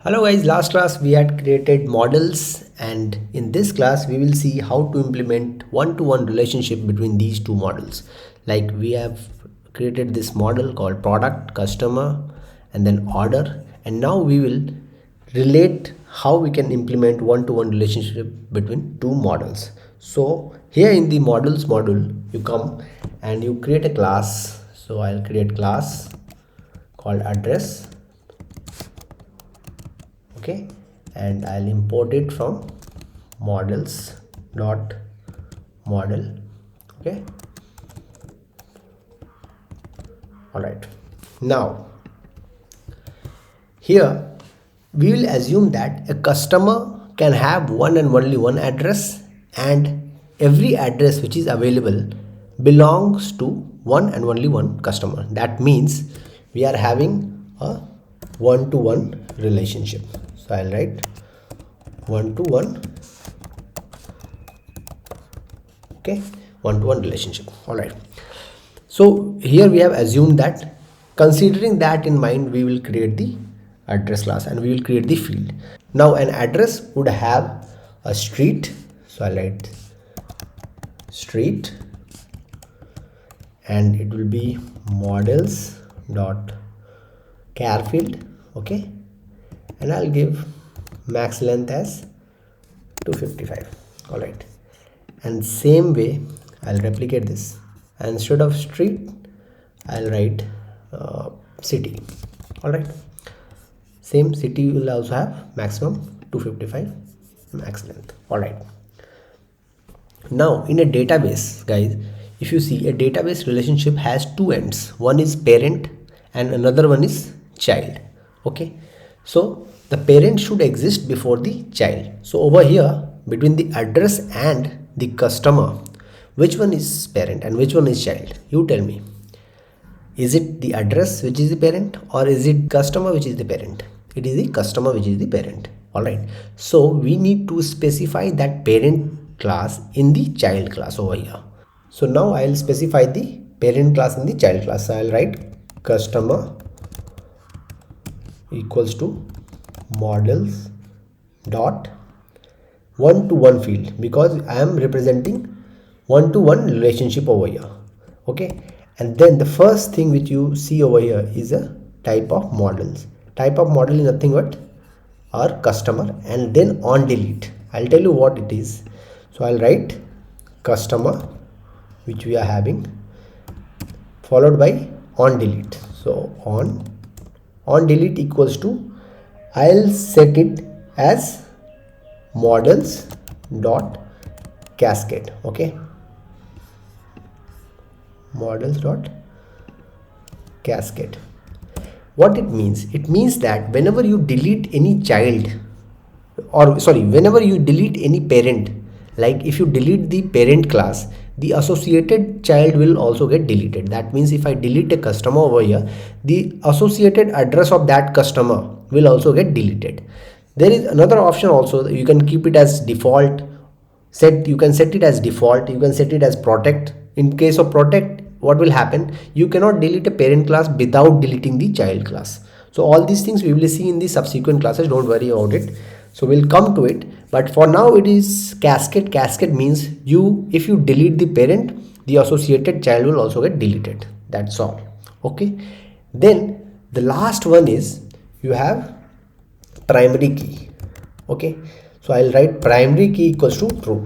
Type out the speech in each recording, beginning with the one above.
Hello guys, last class we had created models, and in this class we will see how to implement one-to-one relationship between these two models. Like we have created this model called product, customer, and then order, and now we will relate how we can implement one-to-one relationship between two models. So here in the models module you come and you create a class. So I'll create class called address, okay, and I'll import it from models dot model. Okay, all right. Now here we will assume that a customer can have one and only one address, and every address which is available belongs to one and only one customer. That means we are having a one-to-one relationship. So I'll write one-to-one, okay, one-to-one relationship. All right. So here we have assumed that, considering that in mind, we will create the address class and we will create the field. Now an address would have a street. So I'll write street, and it will be models dot char field, okay, and I'll give max length as 255. All right, and same way I'll replicate this, and instead of street I'll write city. All right, same city will also have maximum 255 max length. All right, now in a database, guys, if you see, a database relationship has two ends. One is parent and another one is child. Okay, so the parent should exist before the child. So over here, between the address and the customer, which one is parent and which one is child? You tell me. Is it the address which is the parent, or is it customer which is the parent? It is the customer which is the parent. All right, so we need to specify that parent class in the child class over here. So now I'll specify the parent class in the child class. So I'll write customer equals to models dot one-to-one field, because I am representing one-to-one relationship over here. Okay, and then the first thing which you see over here is a type of models. Type of model is nothing but our customer, and then on delete I'll tell you what it is. So I'll write customer, which we are having, followed by on delete. So on delete equals to, I'll set it as models dot cascade. Okay, models dot cascade. What it means? It means that whenever you delete any child, or sorry, whenever you delete any parent, like if you delete the parent class, the associated child will also get deleted. That means if I delete a customer over here, the associated address of that customer will also get deleted. There is another option also. You can keep it as default. You can set it as default. You can set it as protect. In case of protect, what will happen? You cannot delete a parent class without deleting the child class. So all these things we will see in the subsequent classes. Don't worry about it. So we'll come to it, but for now it is cascade. Cascade means if you delete the parent, the associated child will also get deleted. That's all. Okay, then the last one is, you have primary key. Okay, so I'll write primary key equals to true.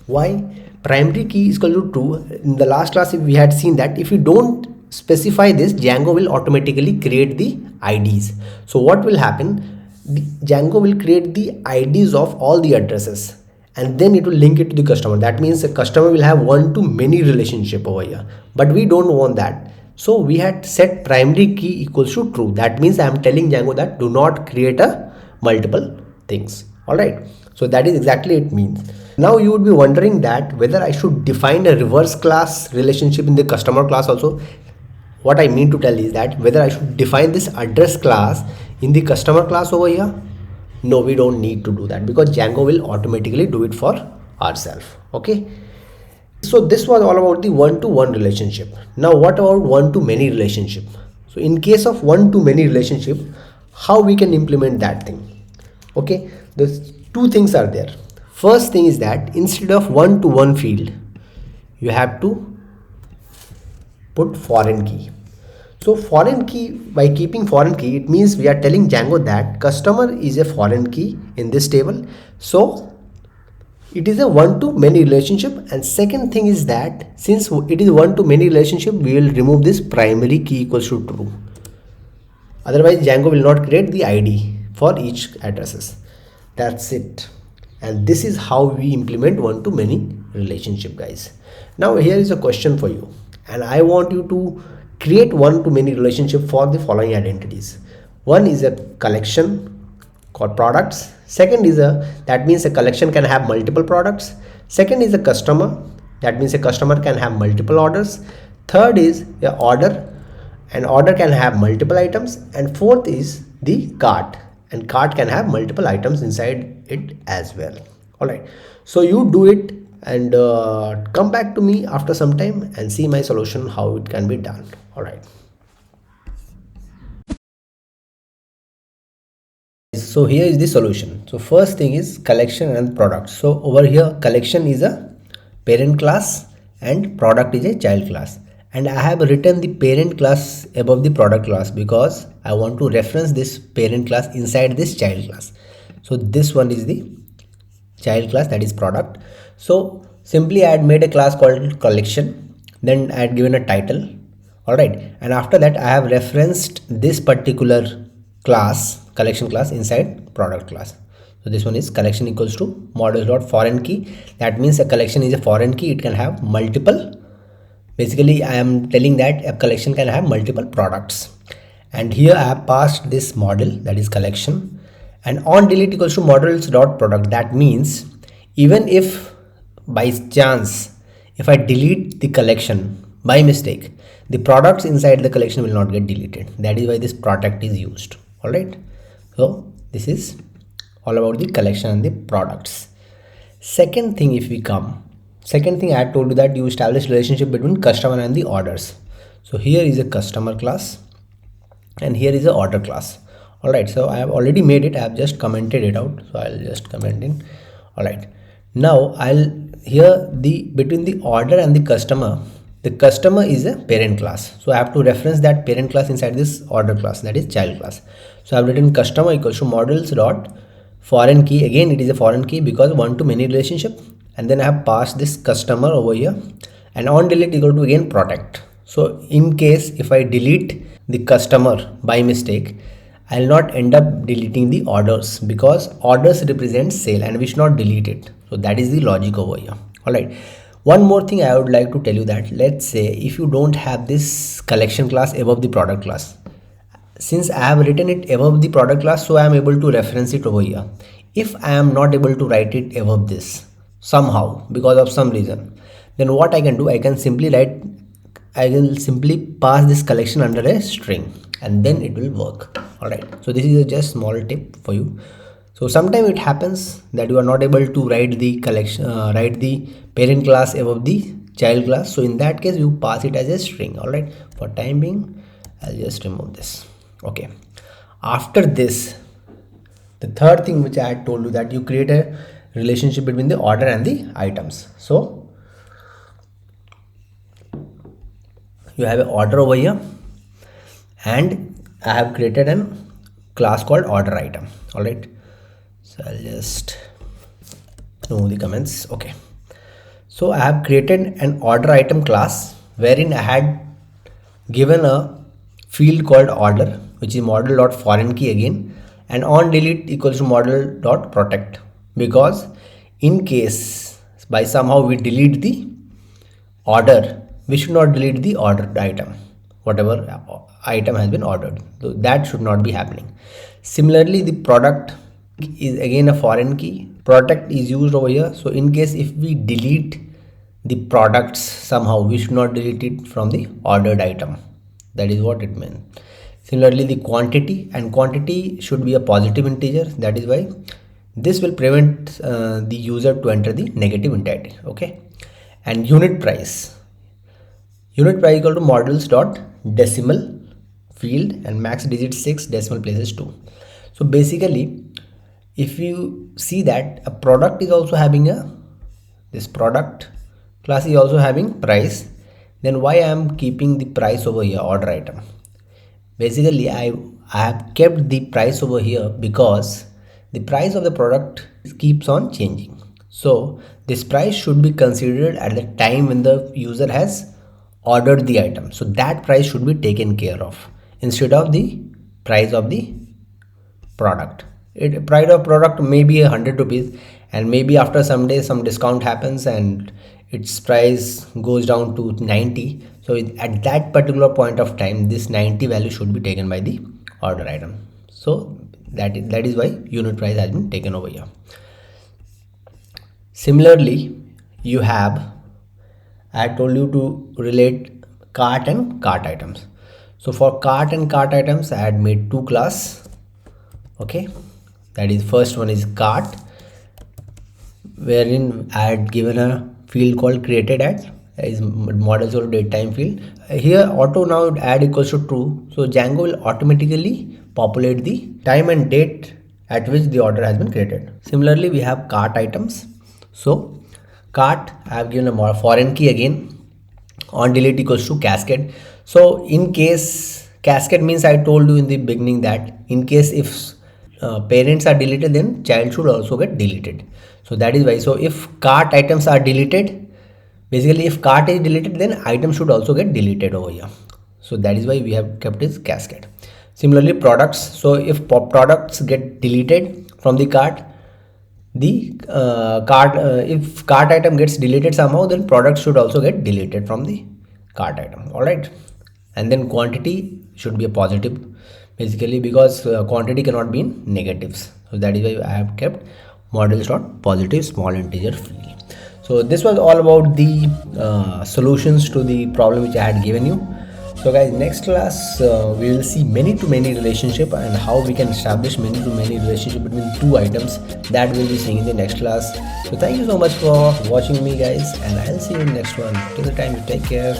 Why primary key is equal to true? In the last class we had seen that if you don't specify this, Django will automatically create the IDs. So what will happen? Django will create the IDs of all the addresses, and then it will link it to the customer. That means the customer will have one-to-many relationship over here, but we don't want that. So we had set primary key equals to true. That means I am telling Django that do not create a multiple things. All right, so that is exactly it means. Now you would be wondering that whether I should define a reverse class relationship in the customer class also. What I mean to tell is that whether I should define this address class in the customer class over here. No, we don't need to do that, because Django will automatically do it for ourselves. Okay, so this was all about the one-to-one relationship. Now what about one-to-many relationship? So in case of one-to-many relationship, how we can implement that thing. Okay, there's two things are there. First thing is that instead of one-to-one field, you have to put foreign key. So foreign key, by keeping foreign key, it means we are telling Django that customer is a foreign key in this table. So it is a one-to-many relationship. And second thing is that since it is one-to-many relationship, we will remove this primary key equals to true. Otherwise Django will not create the ID for each addresses. That's it. And this is how we implement one-to-many relationship, guys. Now here is a question for you, and I want you to create one-to-many relationship for the following identities. One is a collection called products. Second is that means a collection can have multiple products. Second is a customer, that means a customer can have multiple orders. Third is a order, an order can have multiple items. And fourth is the cart, and cart can have multiple items inside it as well. All right, so you do it and come back to me after some time and see my solution how it can be done. All right, so here is the solution. So first thing is collection and product. So over here collection is a parent class and product is a child class, and I have written the parent class above the product class because I want to reference this parent class inside this child class. So this one is the child class, that is product. So simply I had made a class called collection, then I had given a title. All right, and after that I have referenced this particular class, collection class, inside product class. So this one is collection equals to models dot foreign key. That means a collection is a foreign key, it can have multiple. Basically I am telling that a collection can have multiple products, and here I have passed this model, that is collection. And on delete equals to models dot product. That means even if by chance if I delete the collection by mistake, the products inside the collection will not get deleted. That is why this product is used. All right, so this is all about the collection and the products. Second thing, if we come, second thing I had told you that you establish relationship between customer and the orders. So here is a customer class and here is a order class. All right, so I have already made it, I have just commented it out, so I'll just comment in. All right, now I'll here the between the order and the customer is a parent class, so I have to reference that parent class inside this order class, that is child class. So I've written customer equals to models dot foreign key. Again it is a foreign key because one-to-many relationship, and then I have passed this customer over here, and on delete equal to again product. So in case if I delete the customer by mistake, I'll not end up deleting the orders because orders represent sale and we should not delete it. So that is the logic over here. All right, one more thing I would like to tell you that let's say if you don't have this collection class above the product class, since I have written it above the product class, so I am able to reference it over here. If I am not able to write it above this somehow because of some reason, then what I can do, I can simply pass this collection under a string and then it will work. All right, so this is a just small tip for you. So sometimes it happens that you are not able to write the collection write the parent class above the child class, so in that case you pass it as a string. All right, for time being I'll just remove this. Okay, after this, the third thing which I had told you that you create a relationship between the order and the items. So you have an order over here and I have created a class called order item. All right, so I'll just remove the comments. Okay, so I have created an order item class wherein I had given a field called order, which is model dot foreign key again, and on delete equals to model dot protect, because in case by somehow we delete the order, we should not delete the ordered item, whatever item has been ordered, so that should not be happening. Similarly, the product is again a foreign key, product is used over here, so in case if we delete the products somehow, we should not delete it from the ordered item. That is what it meant. Similarly, the quantity, and quantity should be a positive integer, that is why this will prevent the user to enter the negative integer. Okay, and unit price equal to models dot decimal field and max digit 6, decimal places 2. So basically, if you see that a product is also having this product class is also having price, then why I am keeping the price over here, order item? Basically, I have kept the price over here because the price of the product keeps on changing. So this price should be considered at the time when the user has ordered the item. So that price should be taken care of instead of the price of the product. Price of product may be 100 rupees, and maybe after some days some discount happens and its price goes down to 90. So at that particular point of time, this 90 value should be taken by the order item. So that is why unit price has been taken over here. Similarly, you have, I told you to relate cart and cart items. So for cart and cart items, I had made two class. Okay, that is, first one is cart, wherein I had given a field called created at, is models or date time field. Here auto now add equals to true, so Django will automatically populate the time and date at which the order has been created. Similarly, we have cart items. So cart, I have given a foreign key again, on delete equals to cascade. So in case, cascade means, I told you in the beginning that in case if parents are deleted, then child should also get deleted. So that is why. So if cart items are deleted, basically if cart is deleted, then item should also get deleted over here. So that is why we have kept this cascade. Similarly, products. So if products get deleted from the cart, the if cart item gets deleted somehow, then product should also get deleted from the cart item. All right, and then quantity should be a positive, basically, because quantity cannot be in negatives. So that is why I have kept models dot positive small integer field. So this was all about the solutions to the problem which I had given you. So guys, next class we will see many to many relationship and how we can establish many to many relationship between two items. That we'll be seeing in the next class. So thank you so much for watching me, guys, and I'll see you in the next one. Till the time, you take care.